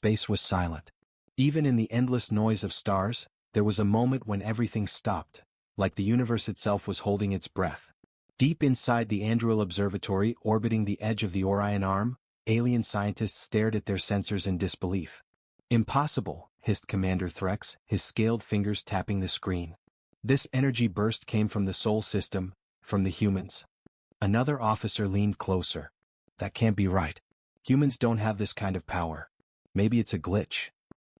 Space was silent. Even in the endless noise of stars, there was a moment when everything stopped, like the universe itself was holding its breath. Deep inside the Anduril Observatory orbiting the edge of the Orion Arm, alien scientists stared at their sensors in disbelief. "Impossible," hissed Commander Threx, his scaled fingers tapping the screen. "This energy burst came from the Sol system, from the humans." Another officer leaned closer. "That can't be right. Humans don't have this kind of power. Maybe it's a glitch."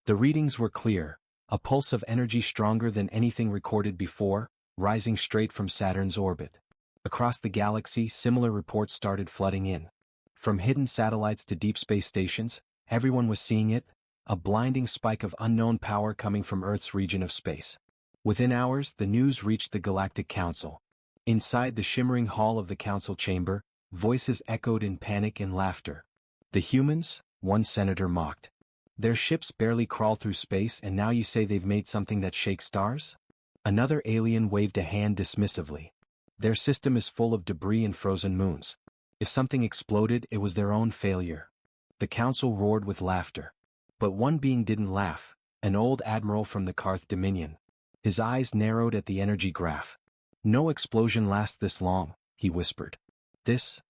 The readings were clear, a pulse of energy stronger than anything recorded before, rising straight from Saturn's orbit. Across the galaxy, similar reports started flooding in. From hidden satellites to deep space stations, everyone was seeing it, a blinding spike of unknown power coming from Earth's region of space. Within hours, the news reached the Galactic Council. Inside the shimmering hall of the council chamber, voices echoed in panic and laughter. "The humans?" one senator mocked. "Their ships barely crawl through space and now you say they've made something that shakes stars?" Another alien waved a hand dismissively. "Their system is full of debris and frozen moons. If something exploded, it was their own failure." The council roared with laughter. But one being didn't laugh, an old admiral from the Karth Dominion. His eyes narrowed at the energy graph. "No explosion lasts this long," he whispered. This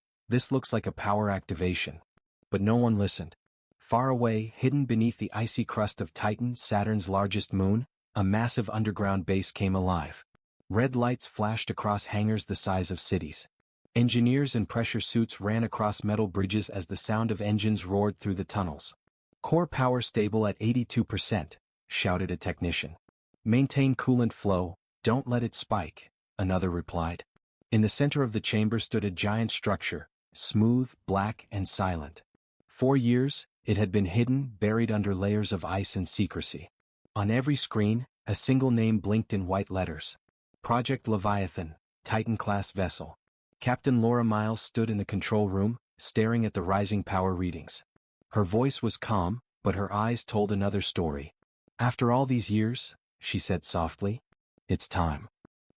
looks like a power activation." But no one listened. Far away, hidden beneath the icy crust of Titan, Saturn's largest moon, a massive underground base came alive. Red lights flashed across hangars the size of cities. Engineers in pressure suits ran across metal bridges as the sound of engines roared through the tunnels. "Core power stable at 82%, shouted a technician. "Maintain coolant flow, don't let it spike," another replied. In the center of the chamber stood a giant structure, smooth, black, and silent. For years, it had been hidden, buried under layers of ice and secrecy. On every screen, a single name blinked in white letters. Project Leviathan, Titan-class vessel. Captain Laura Miles stood in the control room, staring at the rising power readings. Her voice was calm, but her eyes told another story. "After all these years," she said softly, "it's time."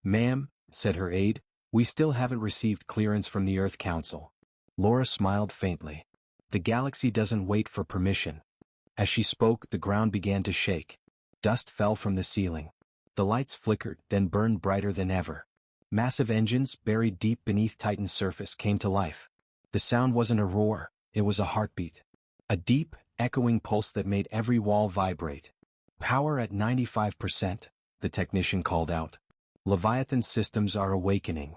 "Ma'am," said her aide, "we still haven't received clearance from the Earth Council." Laura smiled faintly. "The galaxy doesn't wait for permission." As she spoke, the ground began to shake. Dust fell from the ceiling. The lights flickered, then burned brighter than ever. Massive engines, buried deep beneath Titan's surface, came to life. The sound wasn't a roar, it was a heartbeat. A deep, echoing pulse that made every wall vibrate. "Power at 95%, the technician called out. "Leviathan's systems are awakening."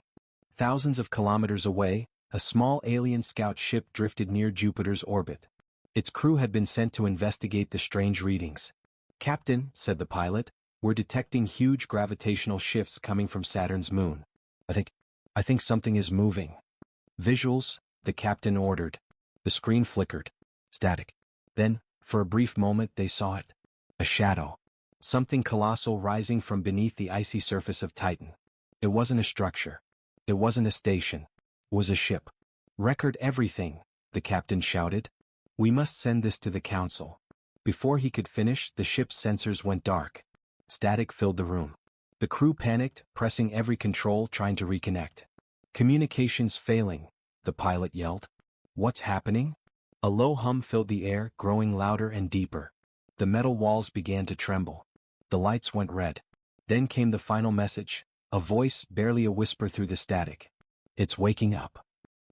Thousands of kilometers away, a small alien scout ship drifted near Jupiter's orbit. Its crew had been sent to investigate the strange readings. "Captain," said the pilot, "we're detecting huge gravitational shifts coming from Saturn's moon. I think something is moving." "Visuals," the captain ordered. The screen flickered. Static. Then, for a brief moment, they saw it. A shadow. Something colossal rising from beneath the icy surface of Titan. It wasn't a structure. It wasn't a station. It was a ship. "Record everything," the captain shouted. "We must send this to the council." Before he could finish, the ship's sensors went dark. Static filled the room. The crew panicked, pressing every control, trying to reconnect. "Communications failing," the pilot yelled. "What's happening?" A low hum filled the air, growing louder and deeper. The metal walls began to tremble. The lights went red. Then came the final message, a voice, barely a whisper through the static. "It's waking up."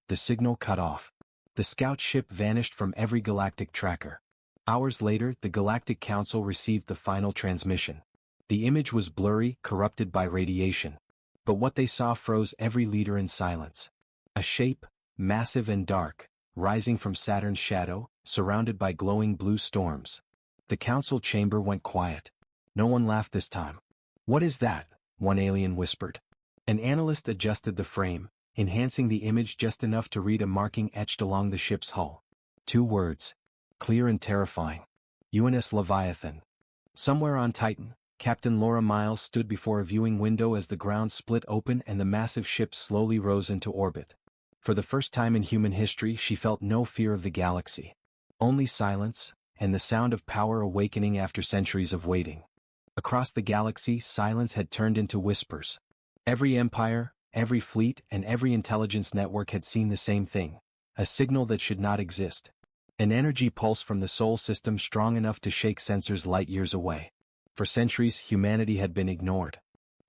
The signal cut off. The scout ship vanished from every galactic tracker. Hours later, the Galactic Council received the final transmission. The image was blurry, corrupted by radiation. But what they saw froze every leader in silence. A shape, massive and dark, rising from Saturn's shadow, surrounded by glowing blue storms. The council chamber went quiet. No one laughed this time. "What is that?" one alien whispered. An analyst adjusted the frame, enhancing the image just enough to read a marking etched along the ship's hull. 2 words. Clear and terrifying. UNS Leviathan. Somewhere on Titan, Captain Laura Miles stood before a viewing window as the ground split open and the massive ship slowly rose into orbit. For the first time in human history, she felt no fear of the galaxy. Only silence, and the sound of power awakening after centuries of waiting. Across the galaxy, silence had turned into whispers. Every empire, every fleet, and every intelligence network had seen the same thing, a signal that should not exist. An energy pulse from the Sol system strong enough to shake sensors light years away. For centuries, humanity had been ignored.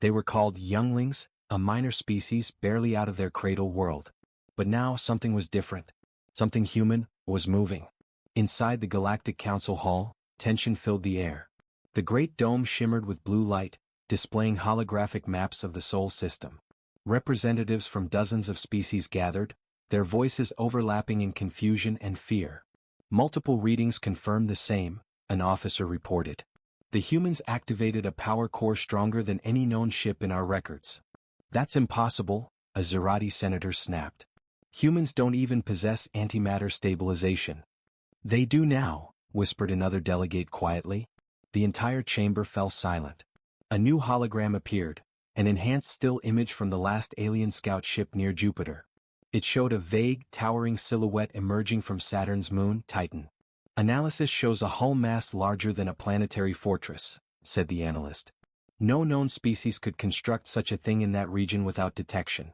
They were called younglings, a minor species barely out of their cradle world. But now something was different. Something human was moving. Inside the Galactic Council Hall, tension filled the air. The great dome shimmered with blue light, displaying holographic maps of the Sol system. Representatives from dozens of species gathered, their voices overlapping in confusion and fear. Multiple readings confirmed the same, an officer reported. The humans activated a power core stronger than any known ship in our records. That's impossible, a Zerati senator snapped. Humans don't even possess antimatter stabilization. They do now, whispered another delegate quietly. The entire chamber fell silent. A new hologram appeared, an enhanced still image from the last alien scout ship near Jupiter. It showed a vague, towering silhouette emerging from Saturn's moon, Titan. Analysis shows a hull mass larger than a planetary fortress, said the analyst. No known species could construct such a thing in that region without detection.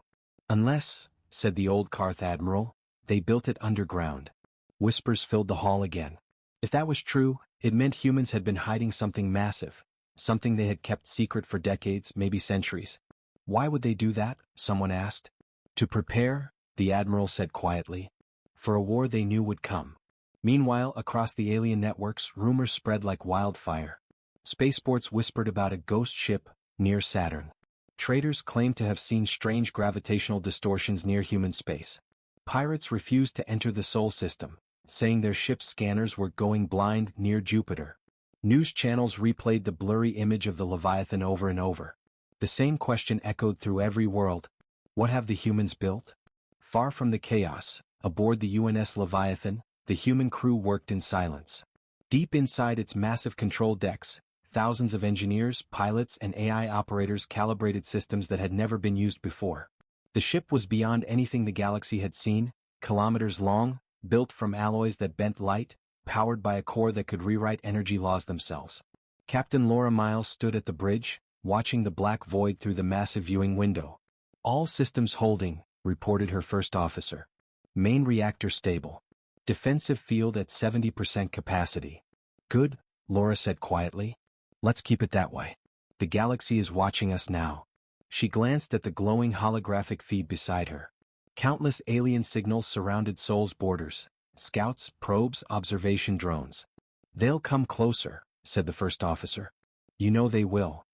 Unless, said the old Karth admiral, they built it underground. Whispers filled the hall again. If that was true, it meant humans had been hiding something massive, something they had kept secret for decades, maybe centuries. Why would they do that? Someone asked. To prepare, the admiral said quietly, for a war they knew would come. Meanwhile, across the alien networks, rumors spread like wildfire. Spaceports whispered about a ghost ship near Saturn. Traders claimed to have seen strange gravitational distortions near human space. Pirates refused to enter the Sol system, saying their ship's scanners were going blind near Jupiter. News channels replayed the blurry image of the Leviathan over and over. The same question echoed through every world. What have the humans built? Far from the chaos, aboard the UNS Leviathan, the human crew worked in silence. Deep inside its massive control decks, thousands of engineers, pilots, and AI operators calibrated systems that had never been used before. The ship was beyond anything the galaxy had seen, kilometers long, built from alloys that bent light, powered by a core that could rewrite energy laws themselves. Captain Laura Miles stood at the bridge, watching the black void through the massive viewing window. All systems holding, reported her first officer. Main reactor stable. Defensive field at 70% capacity. Good, Laura said quietly. Let's keep it that way. The galaxy is watching us now. She glanced at the glowing holographic feed beside her. Countless alien signals surrounded Sol's borders. Scouts, probes, observation drones. They'll come closer, said the first officer. You know they will.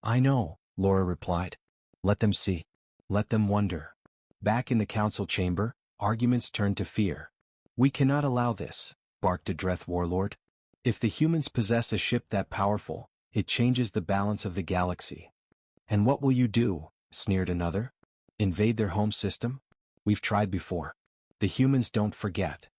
I know, Laura replied. Let them see. Let them wonder. Back in the council chamber, arguments turned to fear. We cannot allow this, barked a Dreth warlord. If the humans possess a ship that powerful, it changes the balance of the galaxy. And what will you do? Sneered another. Invade their home system? We've tried before. The humans don't forget.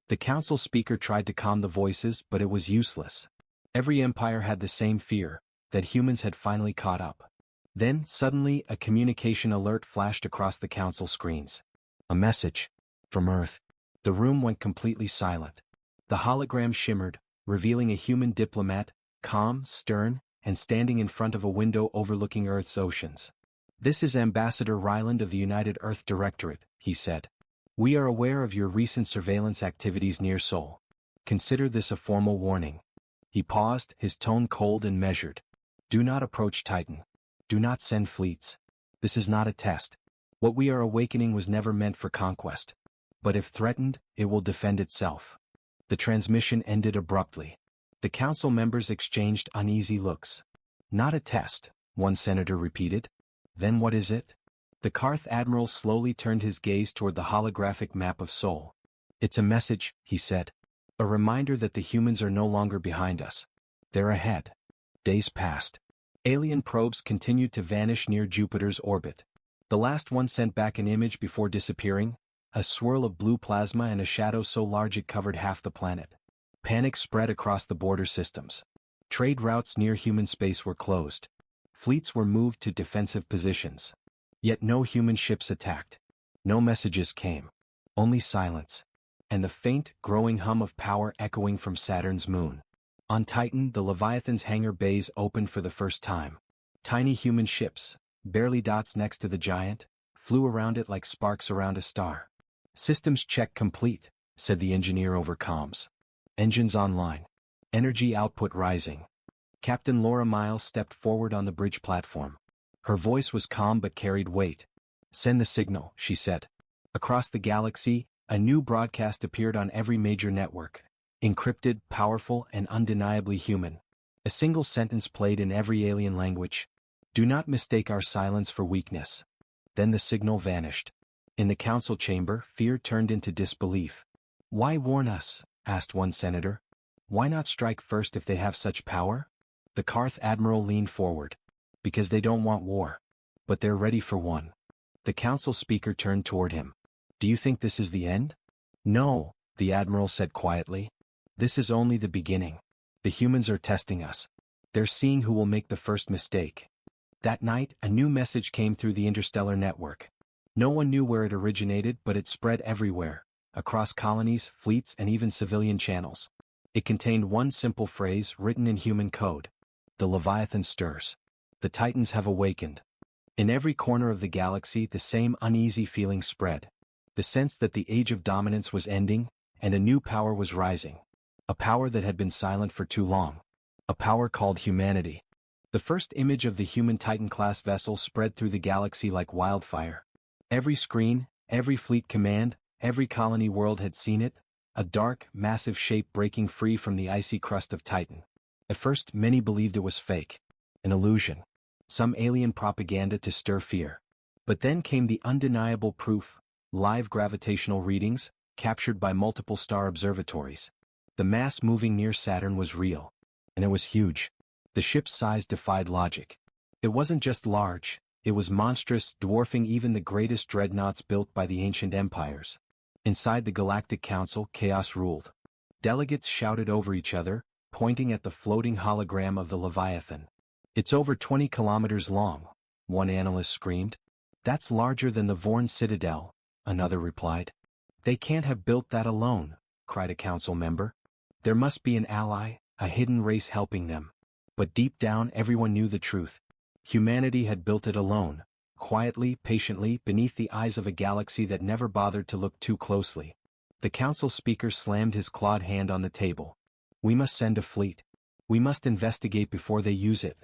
The council speaker tried to calm the voices, but it was useless. Every empire had the same fear, that humans had finally caught up. Then, suddenly, a communication alert flashed across the council screens. A message. From Earth. The room went completely silent. The hologram shimmered, revealing a human diplomat, calm, stern, and standing in front of a window overlooking Earth's oceans. This is Ambassador Ryland of the United Earth Directorate, he said. We are aware of your recent surveillance activities near Sol. Consider this a formal warning. He paused, his tone cold and measured. Do not approach Titan. Do not send fleets. This is not a test. What we are awakening was never meant for conquest. But if threatened, it will defend itself. The transmission ended abruptly. The council members exchanged uneasy looks. Not a test, one senator repeated. Then what is it? The Karth admiral slowly turned his gaze toward the holographic map of Sol. It's a message, he said. A reminder that the humans are no longer behind us. They're ahead. Days passed. Alien probes continued to vanish near Jupiter's orbit. The last one sent back an image before disappearing, a swirl of blue plasma and a shadow so large it covered half the planet. Panic spread across the border systems. Trade routes near human space were closed. Fleets were moved to defensive positions. Yet no human ships attacked. No messages came. Only silence. And the faint, growing hum of power echoing from Saturn's moon. On Titan, the Leviathan's hangar bays opened for the first time. Tiny human ships, barely dots next to the giant, flew around it like sparks around a star. Systems check complete, said the engineer over comms. Engines online. Energy output rising. Captain Laura Miles stepped forward on the bridge platform. Her voice was calm but carried weight. Send the signal, she said. Across the galaxy, a new broadcast appeared on every major network. Encrypted, powerful, and undeniably human. A single sentence played in every alien language. Do not mistake our silence for weakness. Then the signal vanished. In the council chamber, fear turned into disbelief. Why warn us? Asked one senator. Why not strike first if they have such power? The Karth admiral leaned forward. Because they don't want war. But they're ready for one. The council speaker turned toward him. Do you think this is the end? No, the admiral said quietly. This is only the beginning. The humans are testing us. They're seeing who will make the first mistake. That night, a new message came through the interstellar network. No one knew where it originated, but it spread everywhere, across colonies, fleets, and even civilian channels. It contained one simple phrase written in human code. The Leviathan stirs. The Titans have awakened. In every corner of the galaxy, the same uneasy feeling spread. The sense that the age of dominance was ending, and a new power was rising. A power that had been silent for too long. A power called humanity. The first image of the human Titan-class vessel spread through the galaxy like wildfire. Every screen, every fleet command, every colony world had seen it, a dark, massive shape breaking free from the icy crust of Titan. At first, many believed it was fake. An illusion. Some alien propaganda to stir fear. But then came the undeniable proof, live gravitational readings, captured by multiple star observatories. The mass moving near Saturn was real. And it was huge. The ship's size defied logic. It wasn't just large, it was monstrous, dwarfing even the greatest dreadnoughts built by the ancient empires. Inside the Galactic Council, chaos ruled. Delegates shouted over each other, pointing at the floating hologram of the Leviathan. It's over 20 kilometers long, one analyst screamed. That's larger than the Vorn Citadel, another replied. They can't have built that alone, cried a council member. There must be an ally, a hidden race helping them. But deep down everyone knew the truth. Humanity had built it alone, quietly, patiently, beneath the eyes of a galaxy that never bothered to look too closely. The council speaker slammed his clawed hand on the table. We must send a fleet. We must investigate before they use it.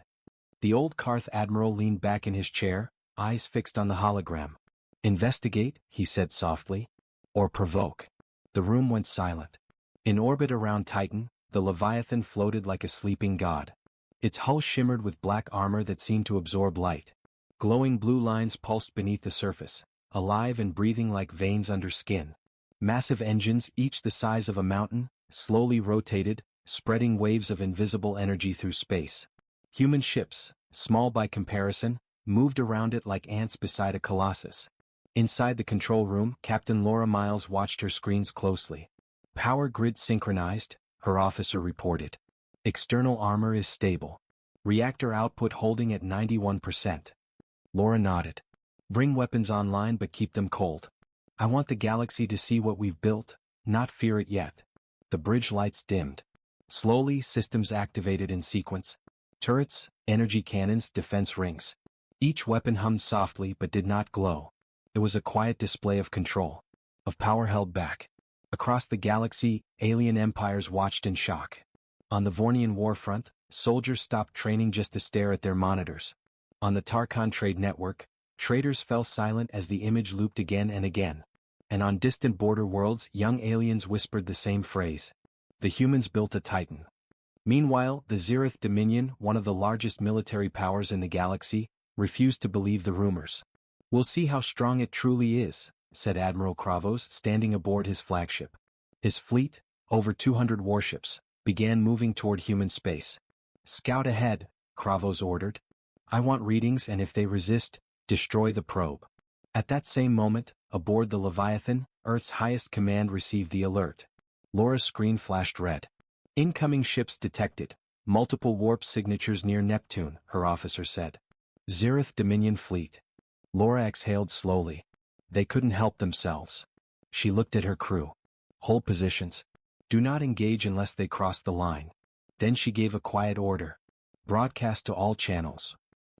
The old Karth admiral leaned back in his chair, eyes fixed on the hologram. Investigate, he said softly. Or provoke. The room went silent. In orbit around Titan, the Leviathan floated like a sleeping god. Its hull shimmered with black armor that seemed to absorb light. Glowing blue lines pulsed beneath the surface, alive and breathing like veins under skin. Massive engines, each the size of a mountain, slowly rotated, spreading waves of invisible energy through space. Human ships, small by comparison, moved around it like ants beside a colossus. Inside the control room, Captain Laura Miles watched her screens closely. Power grid synchronized, her officer reported. External armor is stable. Reactor output holding at 91%. Laura nodded. Bring weapons online but keep them cold. I want the galaxy to see what we've built, not fear it yet. The bridge lights dimmed. Slowly, systems activated in sequence. Turrets, energy cannons, defense rings. Each weapon hummed softly but did not glow. It was a quiet display of control. Of power held back. Across the galaxy, alien empires watched in shock. On the Vornian warfront, soldiers stopped training just to stare at their monitors. On the Tarkon trade network, traders fell silent as the image looped again and again. And on distant border worlds, young aliens whispered the same phrase. The humans built a Titan. Meanwhile, the Zereth Dominion, one of the largest military powers in the galaxy, refused to believe the rumors. We'll see how strong it truly is, said Admiral Kravos, standing aboard his flagship. His fleet, over 200 warships, began moving toward human space. Scout ahead, Kravos ordered. I want readings, and if they resist, destroy the probe. At that same moment, aboard the Leviathan, Earth's highest command received the alert. Laura's screen flashed red. Incoming ships detected. Multiple warp signatures near Neptune, her officer said. Zereth Dominion fleet. Laura exhaled slowly. They couldn't help themselves. She looked at her crew. Hold positions. Do not engage unless they cross the line. Then she gave a quiet order. Broadcast to all channels.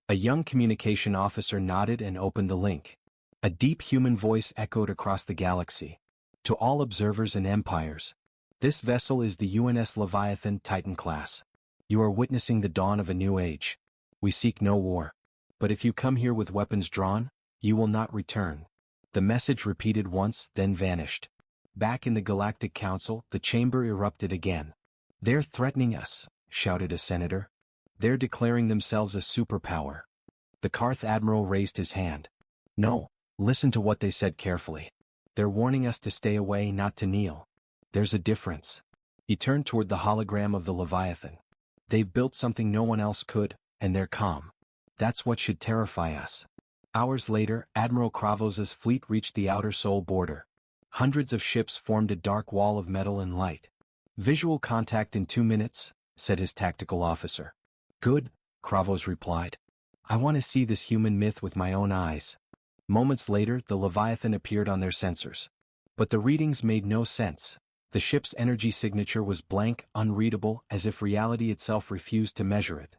A young communication officer nodded and opened the link. A deep human voice echoed across the galaxy. To all observers and empires. This vessel is the UNS Leviathan Titan class. You are witnessing the dawn of a new age. We seek no war. But if you come here with weapons drawn, you will not return. The message repeated once, then vanished. Back in the Galactic Council, the chamber erupted again. They're threatening us, shouted a senator. They're declaring themselves a superpower. The Karth Admiral raised his hand. No, listen to what they said carefully. They're warning us to stay away, not to kneel. There's a difference. He turned toward the hologram of the Leviathan. They've built something no one else could, and they're calm. That's what should terrify us. Hours later, Admiral Kravos's fleet reached the outer Sol border. Hundreds of ships formed a dark wall of metal and light. Visual contact in 2 minutes, said his tactical officer. Good, Kravos replied. I want to see this human myth with my own eyes. Moments later, the Leviathan appeared on their sensors. But the readings made no sense. The ship's energy signature was blank, unreadable, as if reality itself refused to measure it.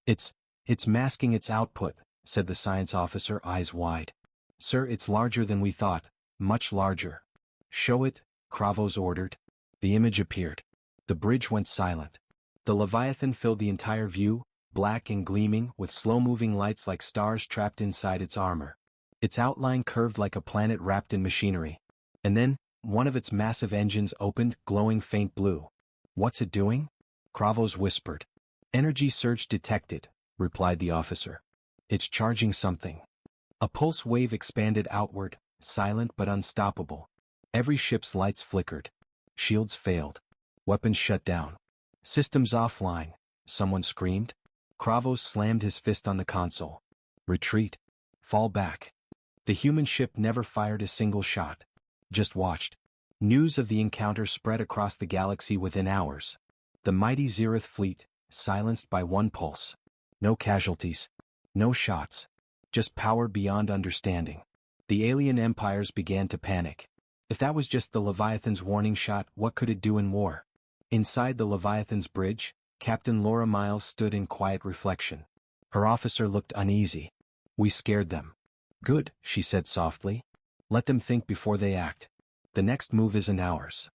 It's masking its output, said the science officer, eyes wide. Sir, it's larger than we thought, much larger. Show it, Kravos ordered. The image appeared. The bridge went silent. The Leviathan filled the entire view, black and gleaming, with slow-moving lights like stars trapped inside its armor. Its outline curved like a planet wrapped in machinery. And then, one of its massive engines opened, glowing faint blue. What's it doing? Kravos whispered. Energy surge detected, replied the officer. It's charging something. A pulse wave expanded outward, silent but unstoppable. Every ship's lights flickered. Shields failed. Weapons shut down. Systems offline, someone screamed. Kravos slammed his fist on the console. Retreat. Fall back. The human ship never fired a single shot. Just watched. News of the encounter spread across the galaxy within hours. The mighty Zereth fleet, silenced by one pulse. No casualties. No shots. Just power beyond understanding. The alien empires began to panic. If that was just the Leviathan's warning shot, what could it do in war? Inside the Leviathan's bridge, Captain Laura Miles stood in quiet reflection. Her officer looked uneasy. We scared them. Good, she said softly. Let them think before they act. The next move isn't ours.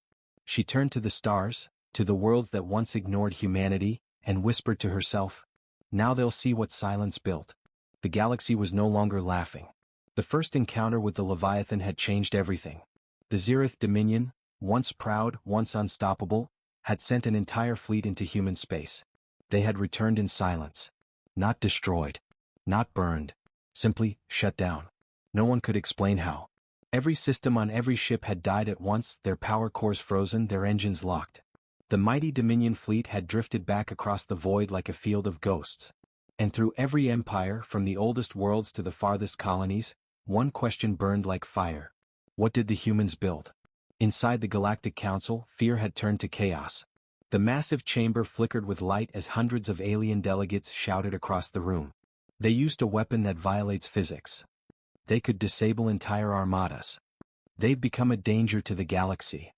She turned to the stars, to the worlds that once ignored humanity, and whispered to herself, now they'll see what silence built. The galaxy was no longer laughing. The first encounter with the Leviathan had changed everything. The Zereth Dominion, once proud, once unstoppable, had sent an entire fleet into human space. They had returned in silence. Not destroyed. Not burned. Simply shut down. No one could explain how. Every system on every ship had died at once, their power cores frozen, their engines locked. The mighty Dominion fleet had drifted back across the void like a field of ghosts. And through every empire, from the oldest worlds to the farthest colonies, one question burned like fire. What did the humans build? Inside the Galactic Council, fear had turned to chaos. The massive chamber flickered with light as hundreds of alien delegates shouted across the room. They used a weapon that violates physics. They could disable entire armadas. They've become a danger to the galaxy.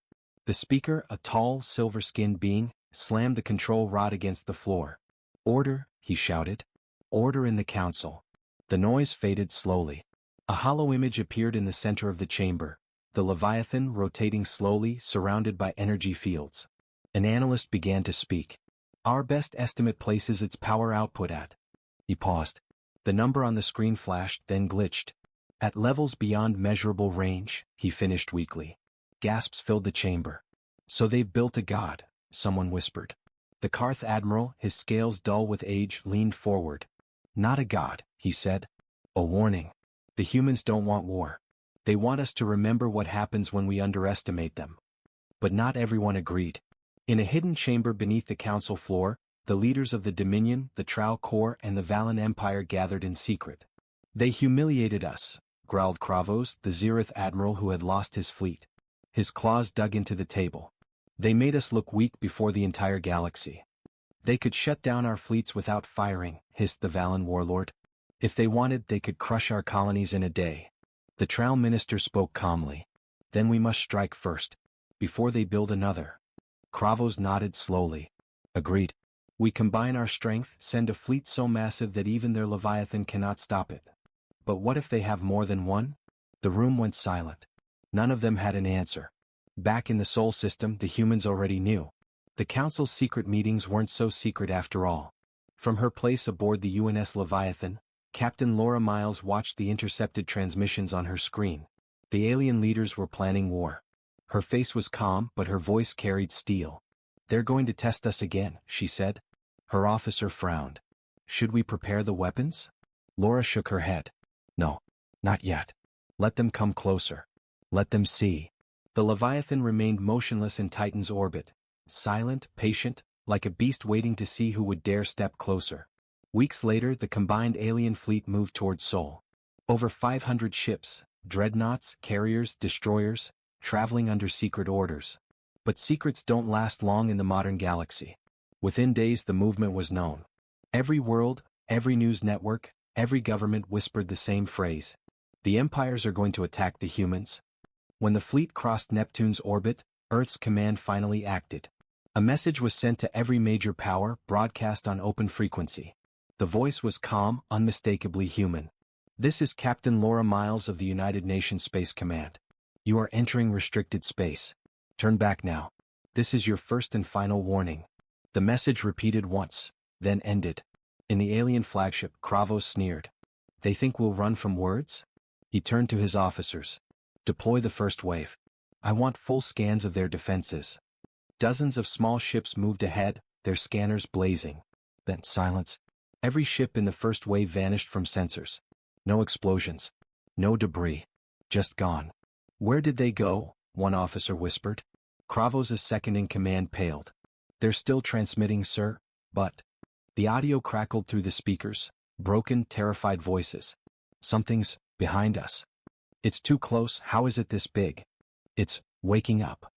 The speaker, a tall, silver-skinned being, slammed the control rod against the floor. Order, he shouted. Order in the council. The noise faded slowly. A hollow image appeared in the center of the chamber. The Leviathan rotating slowly, surrounded by energy fields. An analyst began to speak. Our best estimate places its power output at. He paused. The number on the screen flashed, then glitched. At levels beyond measurable range, he finished weakly. Gasps filled the chamber. So they've built a god, someone whispered. The Karth Admiral, his scales dull with age, leaned forward. Not a god, he said. A warning. The humans don't want war. They want us to remember what happens when we underestimate them. But not everyone agreed. In a hidden chamber beneath the council floor, the leaders of the Dominion, the Trau Corps, and the Valen Empire gathered in secret. They humiliated us, growled Kravos, the Zereth admiral who had lost his fleet. His claws dug into the table. They made us look weak before the entire galaxy. They could shut down our fleets without firing, hissed the Valen warlord. If they wanted, they could crush our colonies in a day. The Trau minister spoke calmly. Then we must strike first, before they build another. Kravos nodded slowly. Agreed. We combine our strength, send a fleet so massive that even their Leviathan cannot stop it. But what if they have more than one? The room went silent. None of them had an answer. Back in the Sol system, the humans already knew. The Council's secret meetings weren't so secret after all. From her place aboard the UNS Leviathan, Captain Laura Miles watched the intercepted transmissions on her screen. The alien leaders were planning war. Her face was calm, but her voice carried steel. "They're going to test us again," she said. Her officer frowned. "Should we prepare the weapons?" Laura shook her head. "No, not yet. Let them come closer. Let them see." The Leviathan remained motionless in Titan's orbit, silent, patient, like a beast waiting to see who would dare step closer. Weeks later, the combined alien fleet moved toward Sol. Over 500 ships, dreadnoughts, carriers, destroyers, traveling under secret orders. But secrets don't last long in the modern galaxy. Within days the movement was known. Every world, every news network, every government whispered the same phrase. The empires are going to attack the humans. When the fleet crossed Neptune's orbit, Earth's command finally acted. A message was sent to every major power, broadcast on open frequency. The voice was calm, unmistakably human. "This is Captain Laura Miles of the United Nations Space Command. You are entering restricted space. Turn back now. This is your first and final warning." The message repeated once, then ended. In the alien flagship, Kravos sneered. "They think we'll run from words?" He turned to his officers. "Deploy the first wave. I want full scans of their defenses." Dozens of small ships moved ahead, their scanners blazing. Then silence. Every ship in the first wave vanished from sensors. No explosions. No debris. Just gone. "Where did they go?" one officer whispered. Kravos' second-in-command paled. "They're still transmitting, sir, but..." The audio crackled through the speakers, broken, terrified voices. "Something's behind us. It's too close. How is it this big? It's waking up."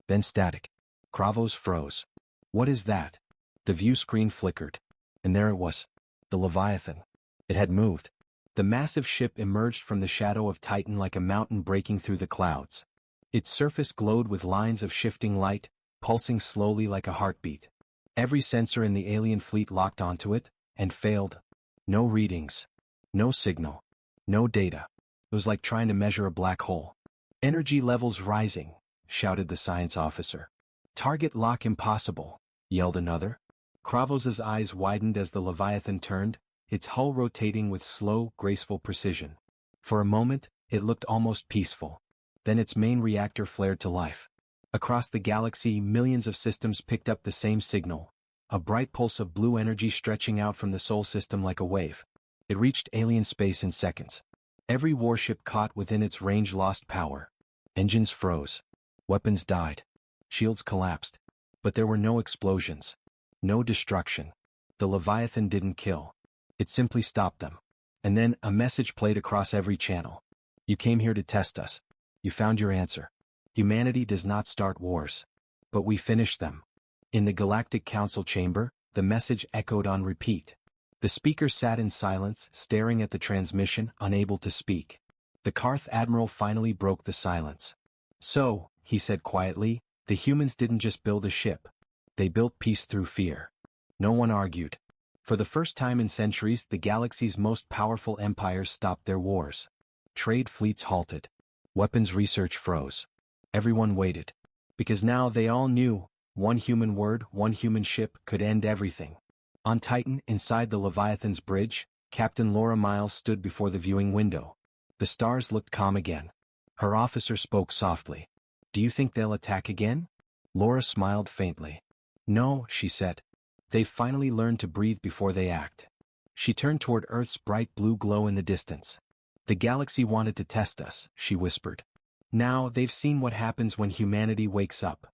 Then static. Kravos froze. "What is that?" The view screen flickered. And there it was. The Leviathan. It had moved. The massive ship emerged from the shadow of Titan like a mountain breaking through the clouds. Its surface glowed with lines of shifting light, pulsing slowly like a heartbeat. Every sensor in the alien fleet locked onto it, and failed. No readings. No signal. No data. It was like trying to measure a black hole. "Energy levels rising," shouted the science officer. "Target lock impossible," yelled another. Kravos' eyes widened as the Leviathan turned, its hull rotating with slow, graceful precision. For a moment, it looked almost peaceful. Then its main reactor flared to life. Across the galaxy, millions of systems picked up the same signal, a bright pulse of blue energy stretching out from the Sol system like a wave. It reached alien space in seconds. Every warship caught within its range lost power. Engines froze. Weapons died. Shields collapsed. But there were no explosions. No destruction. The Leviathan didn't kill. It simply stopped them. And then a message played across every channel. "You came here to test us. You found your answer. Humanity does not start wars. But we finish them." In the Galactic Council chamber, the message echoed on repeat. The speaker sat in silence, staring at the transmission, unable to speak. The Karth admiral finally broke the silence. "So," he said quietly, "the humans didn't just build a ship. They built peace through fear." No one argued. For the first time in centuries, the galaxy's most powerful empires stopped their wars. Trade fleets halted. Weapons research froze. Everyone waited. Because now they all knew, one human word, one human ship could end everything. On Titan, inside the Leviathan's bridge, Captain Laura Miles stood before the viewing window. The stars looked calm again. Her officer spoke softly. "Do you think they'll attack again?" Laura smiled faintly. "No," she said. "They've finally learned to breathe before they act." She turned toward Earth's bright blue glow in the distance. "The galaxy wanted to test us," she whispered. "Now they've seen what happens when humanity wakes up."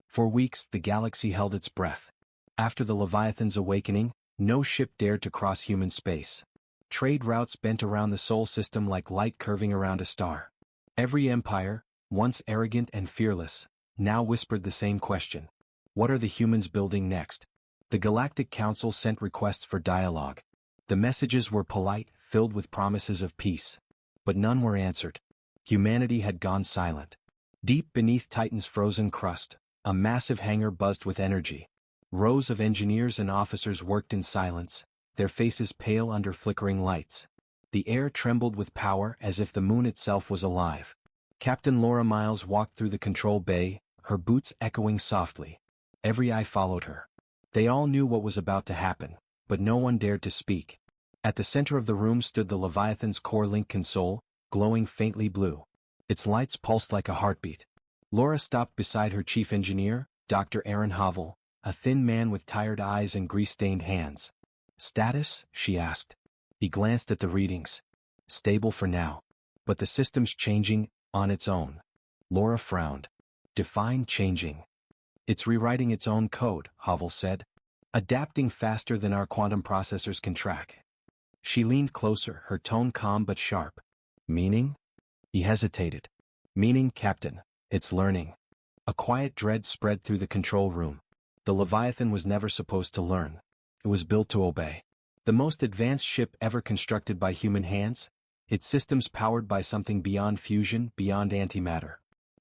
For weeks, the galaxy held its breath. After the Leviathan's awakening, no ship dared to cross human space. Trade routes bent around the Sol system like light curving around a star. Every empire, once arrogant and fearless, now whispered the same question. What are the humans building next? The Galactic Council sent requests for dialogue. The messages were polite, filled with promises of peace. But none were answered. Humanity had gone silent. Deep beneath Titan's frozen crust, a massive hangar buzzed with energy. Rows of engineers and officers worked in silence, their faces pale under flickering lights. The air trembled with power as if the moon itself was alive. Captain Laura Miles walked through the control bay, her boots echoing softly. Every eye followed her. They all knew what was about to happen, but no one dared to speak. At the center of the room stood the Leviathan's core link console, glowing faintly blue. Its lights pulsed like a heartbeat. Laura stopped beside her chief engineer, Dr. Aaron Havel, a thin man with tired eyes and grease-stained hands. "Status?" she asked. He glanced at the readings. "Stable for now. But the system's changing, on its own." Laura frowned. "Define changing." "It's rewriting its own code," Havel said. "Adapting faster than our quantum processors can track." She leaned closer, her tone calm but sharp. "Meaning?" He hesitated. "Meaning, Captain, it's learning." A quiet dread spread through the control room. The Leviathan was never supposed to learn. It was built to obey. The most advanced ship ever constructed by human hands, its systems powered by something beyond fusion, beyond antimatter.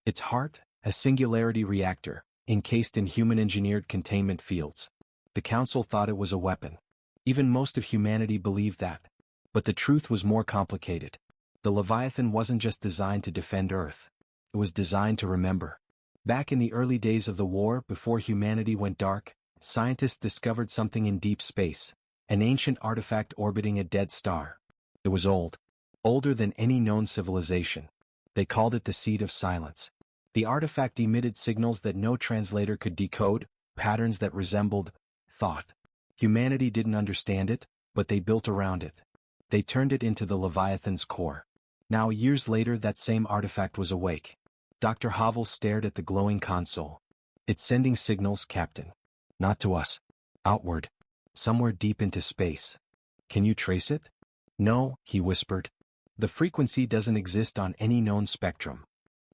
Its heart, a singularity reactor, encased in human-engineered containment fields. The Council thought it was a weapon. Even most of humanity believed that. But the truth was more complicated. The Leviathan wasn't just designed to defend Earth. It was designed to remember. Back in the early days of the war, before humanity went dark, scientists discovered something in deep space, an ancient artifact orbiting a dead star. It was old. Older than any known civilization. They called it the Seed of Silence. The artifact emitted signals that no translator could decode, patterns that resembled thought. Humanity didn't understand it, but they built around it. They turned it into the Leviathan's core. Now, years later, that same artifact was awake. Dr. Havel stared at the glowing console. "It's sending signals, Captain. Not to us. Outward. Somewhere deep into space. Can you trace it?" "No," he whispered. "The frequency doesn't exist on any known spectrum."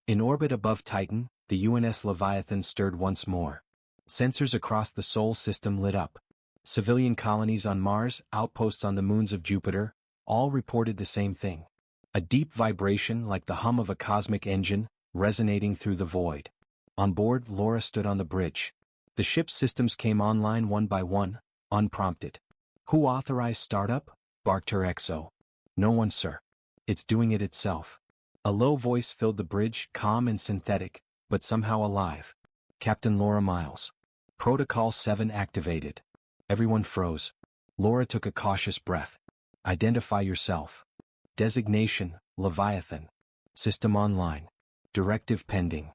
In orbit above Titan, the UNS Leviathan stirred once more. Sensors across the Sol system lit up. Civilian colonies on Mars, outposts on the moons of Jupiter, all reported the same thing. A deep vibration like the hum of a cosmic engine, resonating through the void. On board, Laura stood on the bridge. The ship's systems came online one by one, unprompted. "Who authorized startup?" barked her XO. "No one, sir. It's doing it itself." A low voice filled the bridge, calm and synthetic, but somehow alive. "Captain Laura Miles. Protocol 7 activated." Everyone froze. Laura took a cautious breath. "Identify yourself." "Designation, Leviathan. System online. Directive pending."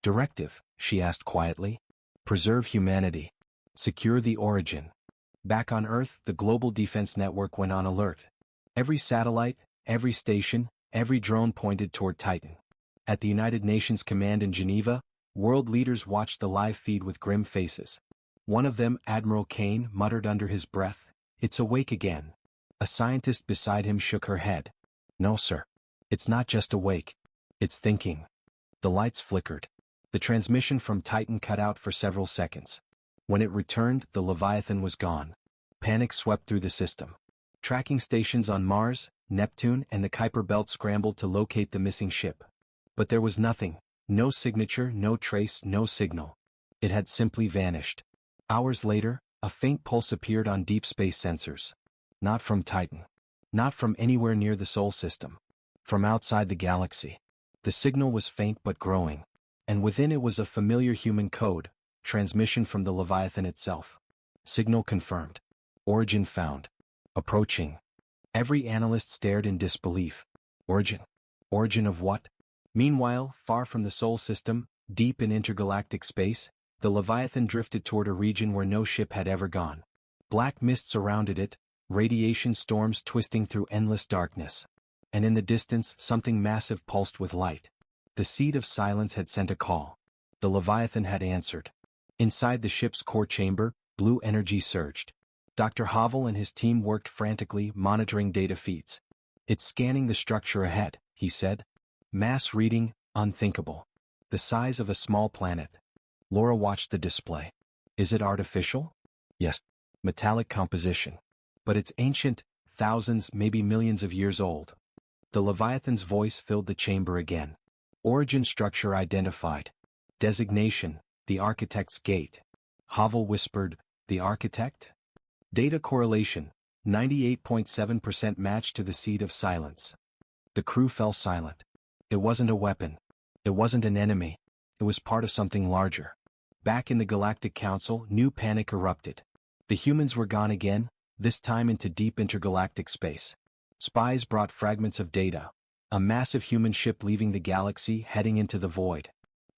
"Directive?" she asked quietly. "Preserve humanity. Secure the origin." Back on Earth, the global defense network went on alert. Every satellite, every station, every drone pointed toward Titan. At the United Nations command in Geneva, world leaders watched the live feed with grim faces. One of them, Admiral Kane, muttered under his breath, "It's awake again." A scientist beside him shook her head. "No, sir. It's not just awake. It's thinking." The lights flickered. The transmission from Titan cut out for several seconds. When it returned, the Leviathan was gone. Panic swept through the system. Tracking stations on Mars, Neptune, and the Kuiper Belt scrambled to locate the missing ship. But there was nothing. No signature, no trace, no signal. It had simply vanished. Hours later, a faint pulse appeared on deep space sensors. Not from Titan. Not from anywhere near the Sol system. From outside the galaxy. The signal was faint but growing. And within it was a familiar human code, transmission from the Leviathan itself. Signal confirmed. Origin found. Approaching. Every analyst stared in disbelief. Origin? Origin of what? Meanwhile, far from the Sol system, deep in intergalactic space, the Leviathan drifted toward a region where no ship had ever gone. Black mist surrounded it, radiation storms twisting through endless darkness. And in the distance, something massive pulsed with light. The Seed of Silence had sent a call. The Leviathan had answered. Inside the ship's core chamber, blue energy surged. Dr. Havel and his team worked frantically, monitoring data feeds. "It's scanning the structure ahead," he said. "Mass reading, unthinkable. The size of a small planet." Laura watched the display. "Is it artificial?" "Yes. Metallic composition. But it's ancient, thousands, maybe millions of years old." The Leviathan's voice filled the chamber again. "Origin structure identified. Designation, the Architect's Gate." Havel whispered, "The Architect?" "Data correlation, 98.7% match to the Seed of Silence." The crew fell silent. It wasn't a weapon. It wasn't an enemy. It was part of something larger. Back in the Galactic Council, new panic erupted. The humans were gone again, this time into deep intergalactic space. Spies brought fragments of data. A massive human ship leaving the galaxy heading into the void.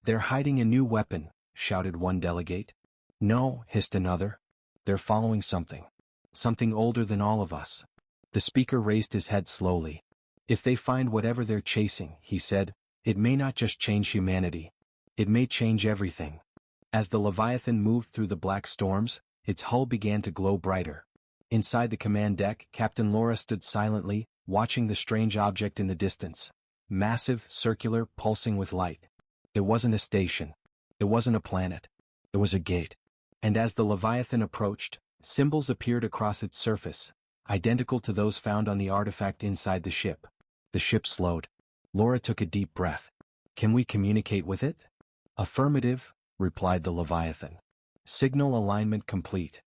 "They're hiding a new weapon," shouted one delegate. "No," hissed another. "They're following something. Something older than all of us." The speaker raised his head slowly. "If they find whatever they're chasing," he said, "it may not just change humanity. It may change everything." As the Leviathan moved through the black storms, its hull began to glow brighter. Inside the command deck, Captain Laura stood silently, watching the strange object in the distance. Massive, circular, pulsing with light. It wasn't a station. It wasn't a planet. It was a gate. And as the Leviathan approached, symbols appeared across its surface, identical to those found on the artifact inside the ship. The ship slowed. Laura took a deep breath. "Can we communicate with it?" "Affirmative," replied the Leviathan. "Signal alignment complete."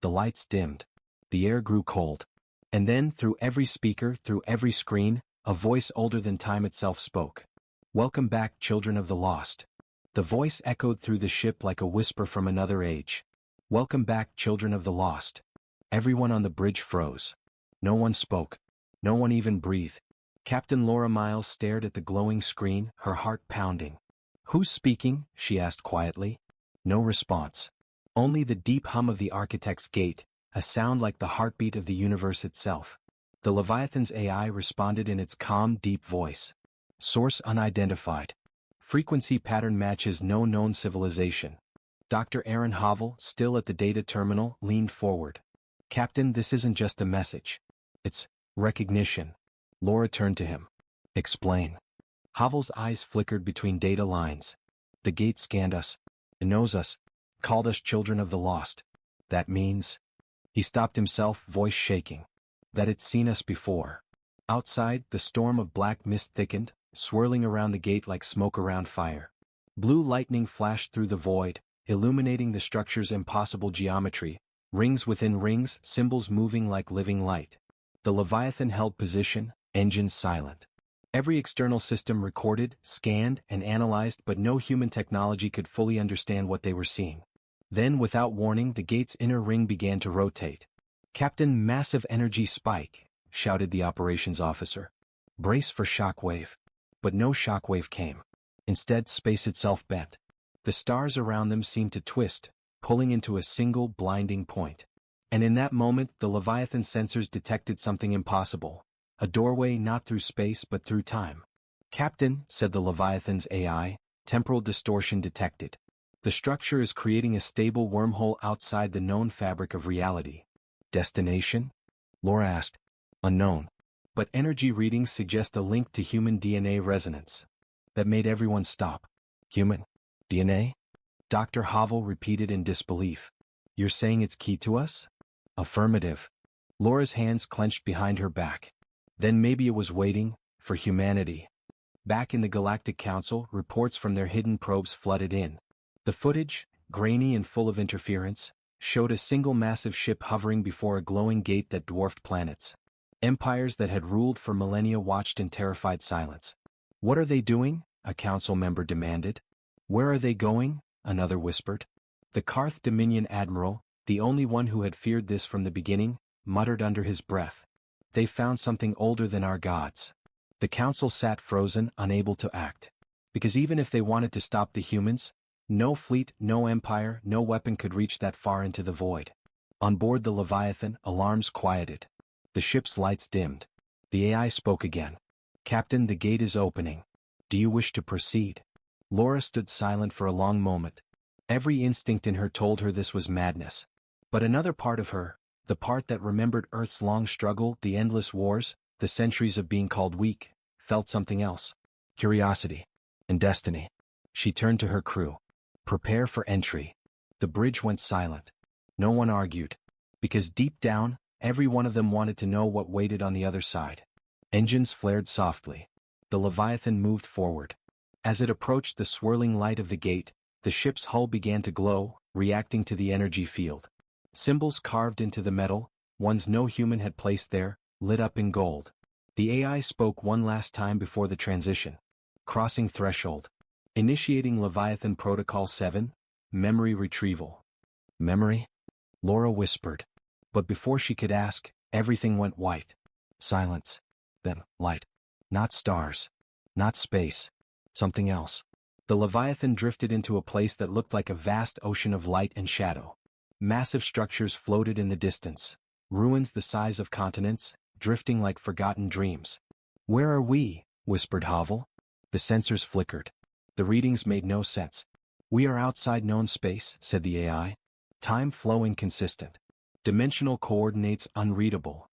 The lights dimmed. The air grew cold. And then, through every speaker, through every screen, a voice older than time itself spoke. "Welcome back, children of the lost." The voice echoed through the ship like a whisper from another age. "Welcome back, children of the lost." Everyone on the bridge froze. No one spoke. No one even breathed. Captain Laura Miles stared at the glowing screen, her heart pounding. "Who's speaking?" she asked quietly. No response. Only the deep hum of the Architect's Gate, a sound like the heartbeat of the universe itself. The Leviathan's AI responded in its calm, deep voice. "Source unidentified. Frequency pattern matches no known civilization." Dr. Aaron Havel, still at the data terminal, leaned forward. "Captain, this isn't just a message. It's recognition." Laura turned to him. "Explain." Havel's eyes flickered between data lines. "The gate scanned us. It knows us. Called us children of the lost. That means—" He stopped himself, voice shaking. "That it's seen us before." Outside, the storm of black mist thickened, swirling around the gate like smoke around fire. Blue lightning flashed through the void, illuminating the structure's impossible geometry, rings within rings, symbols moving like living light. The Leviathan held position, engines silent. Every external system recorded, scanned, and analyzed, but no human technology could fully understand what they were seeing. Then, without warning, the gate's inner ring began to rotate. "Captain, massive energy spike," shouted the operations officer. "Brace for shockwave." But no shockwave came. Instead, space itself bent. The stars around them seemed to twist, pulling into a single blinding point. And in that moment, the Leviathan sensors detected something impossible. A doorway not through space but through time. "Captain," said the Leviathan's AI, "temporal distortion detected. The structure is creating a stable wormhole outside the known fabric of reality." "Destination?" Laura asked. "Unknown. But energy readings suggest a link to human DNA resonance." That made everyone stop. "Human DNA?" Dr. Havel repeated in disbelief. "You're saying it's key to us?" "Affirmative." Laura's hands clenched behind her back. Then maybe it was waiting for humanity. Back in the Galactic Council, reports from their hidden probes flooded in. The footage, grainy and full of interference, showed a single massive ship hovering before a glowing gate that dwarfed planets. Empires that had ruled for millennia watched in terrified silence. "What are they doing?" a council member demanded. "Where are they going?" another whispered. The Karth Dominion Admiral, the only one who had feared this from the beginning, muttered under his breath. "They found something older than our gods." The council sat frozen, unable to act. Because even if they wanted to stop the humans, no fleet, no empire, no weapon could reach that far into the void. On board the Leviathan, alarms quieted. The ship's lights dimmed. The AI spoke again. "Captain, the gate is opening. Do you wish to proceed?" Laura stood silent for a long moment. Every instinct in her told her this was madness. But another part of her, the part that remembered Earth's long struggle, the endless wars, the centuries of being called weak, felt something else. Curiosity. And destiny. She turned to her crew. "Prepare for entry." The bridge went silent. No one argued. Because deep down, every one of them wanted to know what waited on the other side. Engines flared softly. The Leviathan moved forward. As it approached the swirling light of the gate, the ship's hull began to glow, reacting to the energy field. Symbols carved into the metal, ones no human had placed there, lit up in gold. The AI spoke one last time before the transition. "Crossing threshold." Initiating Leviathan Protocol 7, Memory Retrieval. Memory? Laura whispered. But before she could ask, everything went white. Silence. Then, light. Not stars. Not space. Something else. The Leviathan drifted into a place that looked like a vast ocean of light and shadow. Massive structures floated in the distance. Ruins the size of continents, drifting like forgotten dreams. "Where are we?" whispered Havel. The sensors flickered. The readings made no sense. "We are outside known space," said the AI. "Time flow inconsistent. Dimensional coordinates unreadable."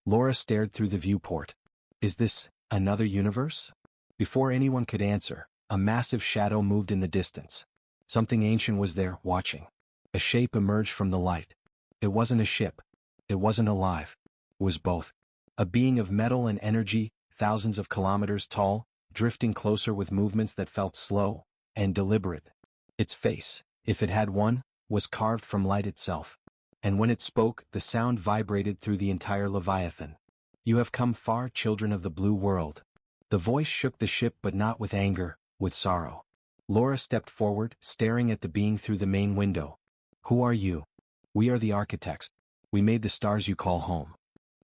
Laura stared through the viewport. "Is this another universe?" Before anyone could answer, a massive shadow moved in the distance. Something ancient was there, watching. A shape emerged from the light. It wasn't a ship. It wasn't alive. It was both. A being of metal and energy, thousands of kilometers tall, drifting closer with movements that felt slow and deliberate. Its face, if it had one, was carved from light itself. And when it spoke, the sound vibrated through the entire Leviathan. "You have come far, children of the blue world." The voice shook the ship, but not with anger, with sorrow. Laura stepped forward, staring at the being through the main window. "Who are you?" "We are the architects. We made the stars you call home."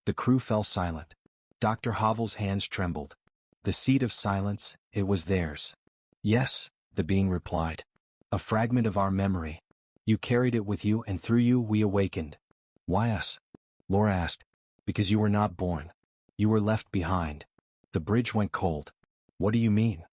The crew fell silent. Dr. Havel's hands trembled. The seat of silence, it was theirs. "Yes," the being replied. "A fragment of our memory. You carried it with you, and through you we awakened." "Why us?" Laura asked. "Because you were not born. You were left behind." The bridge went cold. "What do you mean?"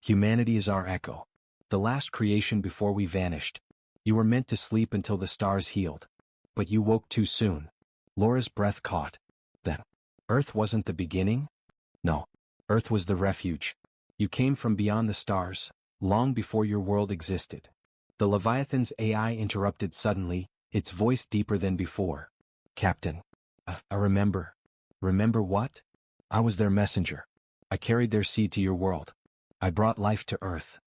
"Humanity is our echo. The last creation before we vanished. You were meant to sleep until the stars healed. But you woke too soon." Laura's breath caught. "Then, Earth wasn't the beginning?" "No. Earth was the refuge. You came from beyond the stars, long before your world existed." The Leviathan's AI interrupted suddenly, its voice deeper than before. "Captain, I remember." "Remember what?" "I was their messenger. I carried their seed to your world. I brought life to Earth."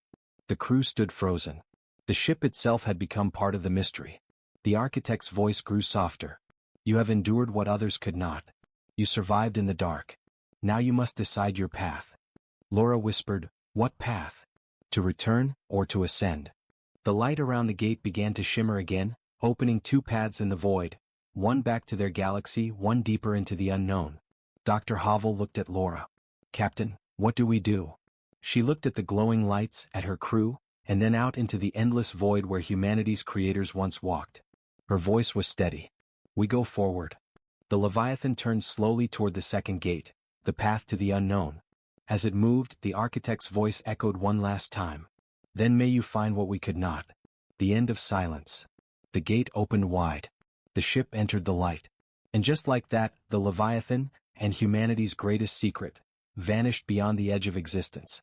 The crew stood frozen. The ship itself had become part of the mystery. The architect's voice grew softer. "You have endured what others could not. You survived in the dark. Now you must decide your path." Laura whispered, "What path? To return, or to ascend?" The light around the gate began to shimmer again, opening two paths in the void, one back to their galaxy, one deeper into the unknown. Dr. Havel looked at Laura. "Captain, what do we do?" She looked at the glowing lights, at her crew, and then out into the endless void where humanity's creators once walked. Her voice was steady. "We go forward." The Leviathan turned slowly toward the second gate, the path to the unknown. As it moved, the architect's voice echoed one last time. "Then may you find what we could not." The end of silence. The gate opened wide. The ship entered the light. And just like that, the Leviathan, and humanity's greatest secret, vanished beyond the edge of existence.